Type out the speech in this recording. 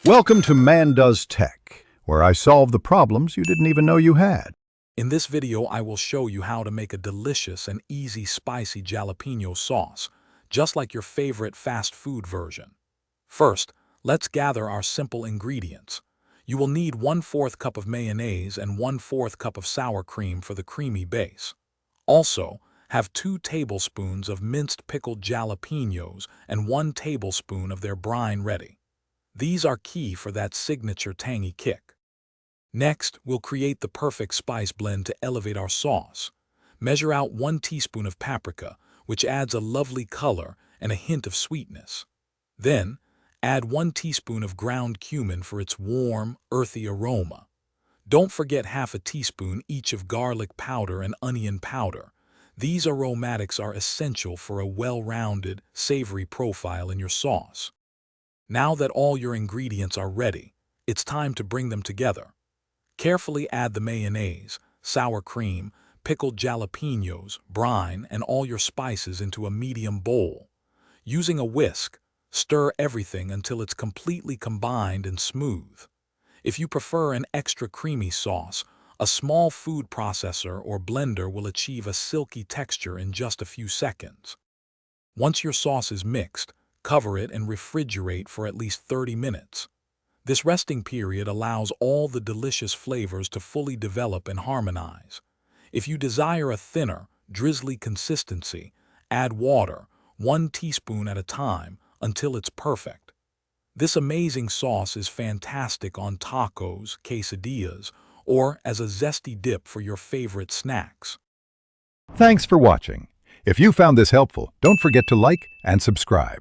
Welcome to Man Does Tech, where I solve the problems you didn't even know you had. In this video, I will show you how to make a delicious and easy spicy jalapeno sauce, just like your favorite fast food version. First, let's gather our simple ingredients. You will need 1/4 cup of mayonnaise and 1/4 cup of sour cream for the creamy base. Also, have 2 tablespoons of minced pickled jalapenos and 1 tablespoon of their brine ready. These are key for that signature tangy kick. Next, we'll create the perfect spice blend to elevate our sauce. Measure out 1 teaspoon of paprika, which adds a lovely color and a hint of sweetness. Then, add 1 teaspoon of ground cumin for its warm, earthy aroma. Don't forget 1/2 teaspoon each of garlic powder and onion powder. These aromatics are essential for a well-rounded, savory profile in your sauce. Now that all your ingredients are ready, it's time to bring them together. Carefully add the mayonnaise, sour cream, pickled jalapenos, brine, and all your spices into a medium bowl. Using a whisk, stir everything until it's completely combined and smooth. If you prefer an extra creamy sauce, a small food processor or blender will achieve a silky texture in just a few seconds. Once your sauce is mixed, cover it and refrigerate for at least 30 minutes. This resting period allows all the delicious flavors to fully develop and harmonize. If you desire a thinner, drizzly consistency, add water, 1 teaspoon at a time, until it's perfect. This amazing sauce is fantastic on tacos, quesadillas, or as a zesty dip for your favorite snacks. Thanks for watching. If you found this helpful, don't forget to like and subscribe.